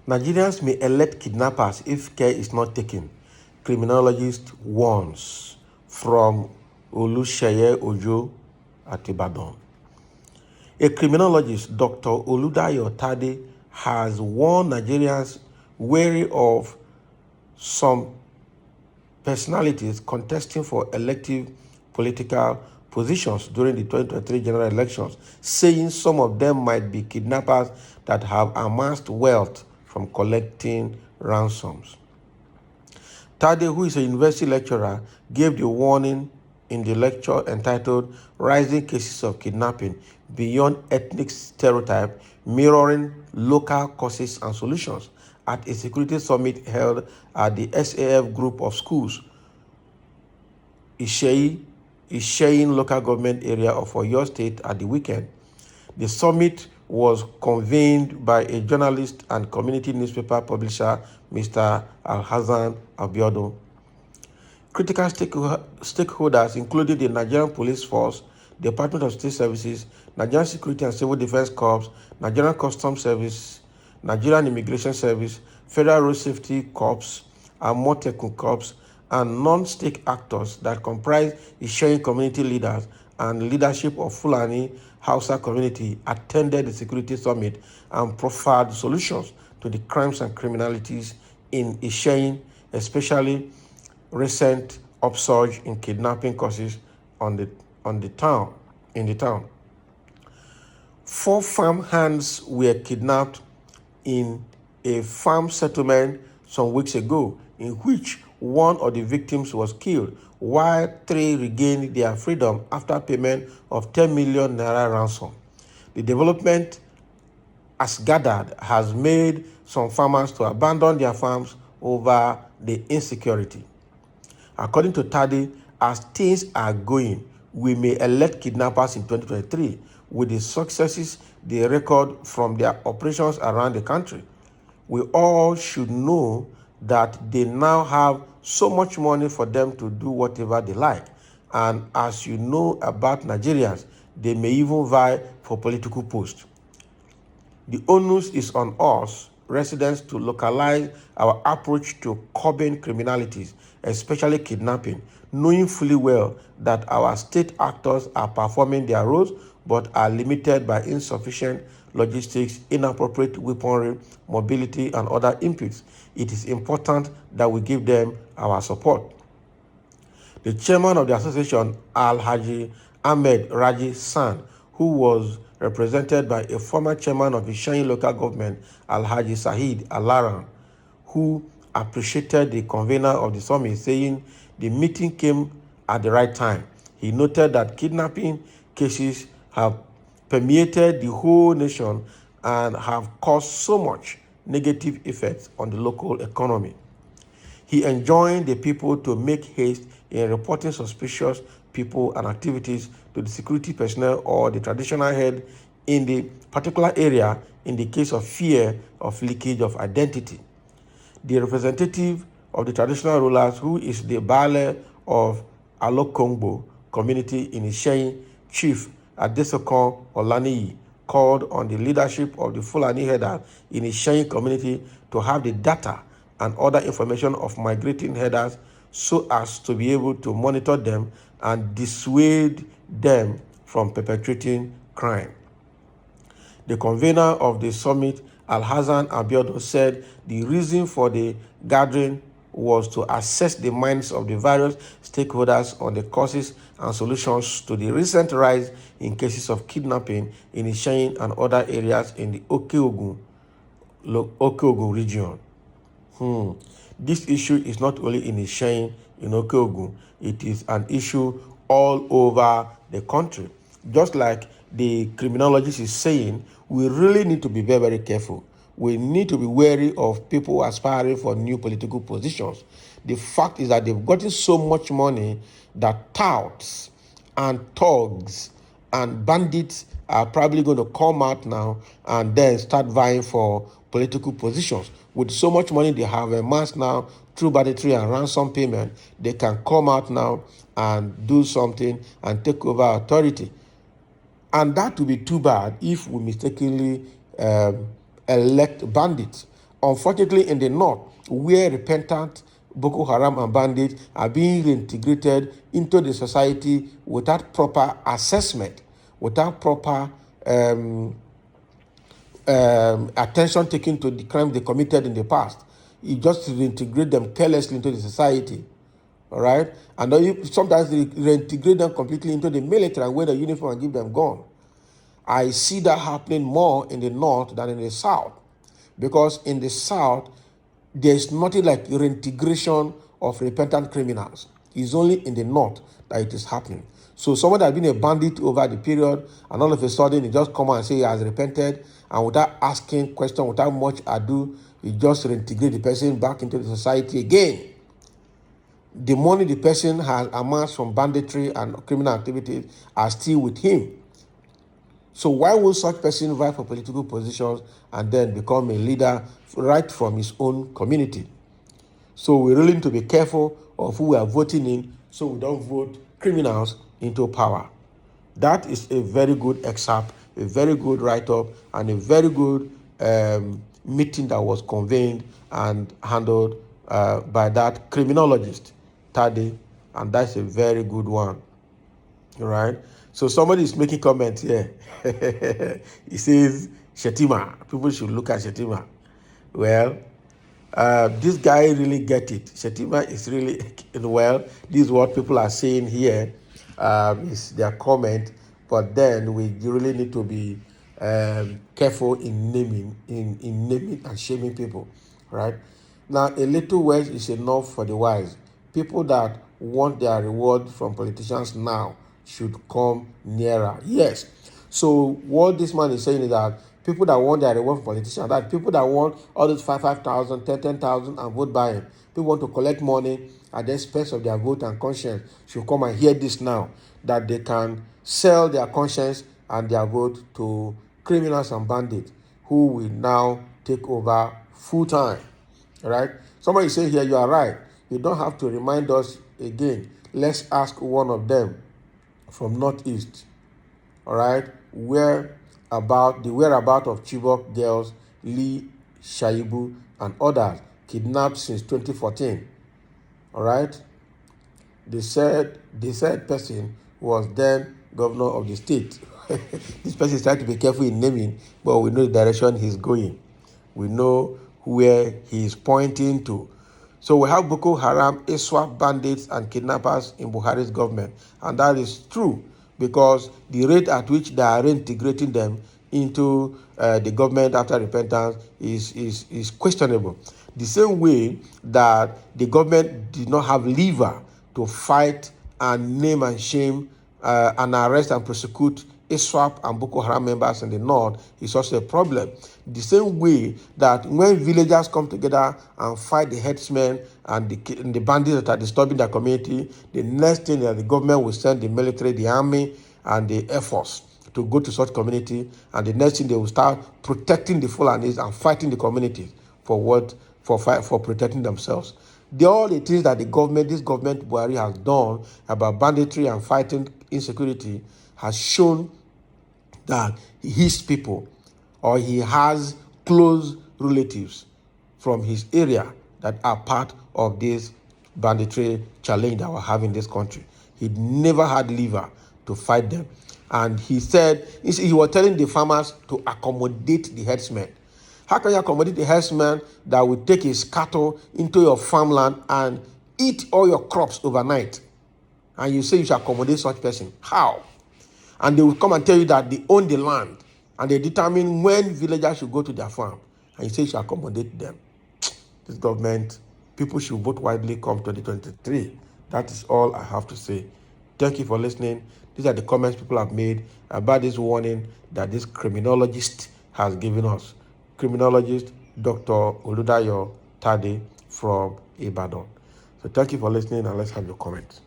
Nigerians may elect kidnappers if care is not taken, criminologist warns, from Oluseye Ojo at Ibadan. A criminologist, Dr. Oludayo Tade, has warned Nigerians wary of some personalities contesting for elective political positions during the 2023 general elections, saying some of them might be kidnappers that have amassed wealth from collecting ransoms. Tade, who is a university lecturer, gave the warning in the lecture entitled Rising Cases of Kidnapping Beyond Ethnic Stereotype, Mirroring Local Causes and Solutions, at a security summit held at the SAF group of schools, Isheyin local government area of Oyo State at the weekend. The summit was convened by a journalist and community newspaper publisher, Mr. Alhassan Abiodun. Critical stakeholders included the Nigerian Police Force, Department of State Services, Nigerian Security and Civil Defense Corps, Nigerian Customs Service, Nigerian Immigration Service, Federal Road Safety Corps, and Motekun Corps, and non-state actors that comprise Isheyin community leaders and leadership of Fulani Hausa community attended the security summit and proffered solutions to the crimes and criminalities in Isheyin, especially recent upsurge in kidnapping cases in the town. 4 farm hands were kidnapped in a farm settlement some weeks ago, in which one of the victims was killed, while 3 regained their freedom after payment of 10 million naira ransom. The development, as gathered, has made some farmers to abandon their farms over the insecurity. According to Tade, as things are going, we may elect kidnappers in 2023 with the successes they record from their operations around the country. We all should know that they now have so much money for them to do whatever they like. And as you know about Nigerians, they may even vie for political posts. The onus is on us, residents, to localize our approach to curbing criminalities, especially kidnapping, knowing fully well that our state actors are performing their roles but are limited by insufficient logistics, inappropriate weaponry, mobility, and other inputs. It is important that we give them our support. The chairman of the association, Al-Haji Ahmed Raji San, who was represented by a former chairman of the Isheyin local government, Al-Haji Saheed Alaran, who appreciated the convener of the summit, saying the meeting came at the right time. He noted that kidnapping cases have permeated the whole nation and have caused so much negative effects on the local economy. He enjoined the people to make haste in reporting suspicious people and activities to the security personnel or the traditional head in the particular area in the case of fear of leakage of identity. The representative of the traditional rulers, who is the Baale of Alokongbo community in Isheyin, Chief Adesokon Olaniyi, called on the leadership of the Fulani headers in the Isheyin community to have the data and other information of migrating headers so as to be able to monitor them and dissuade them from perpetrating crime. The convener of the summit, Alhassan Abiodun, said the reason for the gathering was to assess the minds of the various stakeholders on the causes and solutions to the recent rise in cases of kidnapping in Isheyin and other areas in the Okeogun region. This issue is not only in Isheyin, in Okeogun, it is an issue all over the country. Just like the criminologist is saying, we really need to be very, very careful. We need to be wary of people aspiring for new political positions. The fact is that they've gotten so much money that touts and thugs and bandits are probably going to come out now and then start vying for political positions. With so much money they have amassed now through banditry and ransom payment, they can come out now and do something and take over authority. And that would be too bad if we mistakenly elect bandits. Unfortunately, in the north, where repentant Boko Haram and bandits are being reintegrated into the society without proper assessment, without proper attention taken to the crime they committed in the past. You just reintegrate them carelessly into the society. All right? And then sometimes they reintegrate them completely into the military and wear the uniform and give them gun. I see that happening more in the north than in the south. Because in the south, there's nothing like reintegration of repentant criminals. It's only in the north that it is happening. So someone that has been a bandit over the period, and all of a sudden he just come and say he has repented, and without asking question, without much ado, he just reintegrate the person back into the society again. The money the person has amassed from banditry and criminal activities are still with him. So why would such person vie for political positions and then become a leader right from his own community? So we really need to be careful of who we are voting in so we don't vote criminals into power. That is a very good excerpt, a very good write-up, and a very good meeting that was convened and handled by that criminologist, Tade, and that's a very good one. All right. So somebody is making comments here. He says, Shetima, people should look at Shetima. Well, this guy really get it. Shetima is really, well, this is what people are saying here, is their comment. But then we really need to be careful in naming, in naming and shaming people, right? Now, a little word is enough for the wise. People that want their reward from politicians now should come nearer. Yes. So what this man is saying is that people that want their reward from politicians, that people that want all those 5,000, 10,000 and vote buying, people want to collect money at the expense of their vote and conscience, should come and hear this now, that they can sell their conscience and their vote to criminals and bandits who will now take over full time. All right? Somebody say here, you are right. You don't have to remind us again. Let's ask one of them from Northeast. All right? The whereabout of Chibok girls, Lee Shaibu, and others kidnapped since 2014. All right? The said person was then governor of the state. This person is trying to be careful in naming, but we know the direction he's going. We know where he is pointing to. So we have Boko Haram, ISWAP bandits, and kidnappers in Buhari's government. And that is true because the rate at which they are reintegrating them into the government after repentance is questionable. The same way that the government did not have lever to fight and name and shame and arrest and prosecute ISWAP and Boko Haram members in the north is also a problem. The same way that when villagers come together and fight the headsmen and the bandits that are disturbing their community, the next thing that the government will send the military, the army, and the Air Force to go to such community, and the next thing they will start protecting the Fulanis and fighting the community for protecting themselves. All the things that this government Buhari has done about banditry and fighting insecurity has shown that his people, or he has close relatives from his area that are part of this banditry challenge that we have in this country. He never had lever to fight them. And he said, he was telling the farmers to accommodate the herdsmen. How can you accommodate the herdsman that will take his cattle into your farmland and eat all your crops overnight? And you say you should accommodate such person. How? And they will come and tell you that they own the land and they determine when villagers should go to their farm. And you say you should accommodate them. This government, people should vote widely come 2023. That is all I have to say. Thank you for listening. These are the comments people have made about this warning that this criminologist has given us. Criminologist Dr. Oludayo Tade from Ibadan. So thank you for listening and let's have your comments.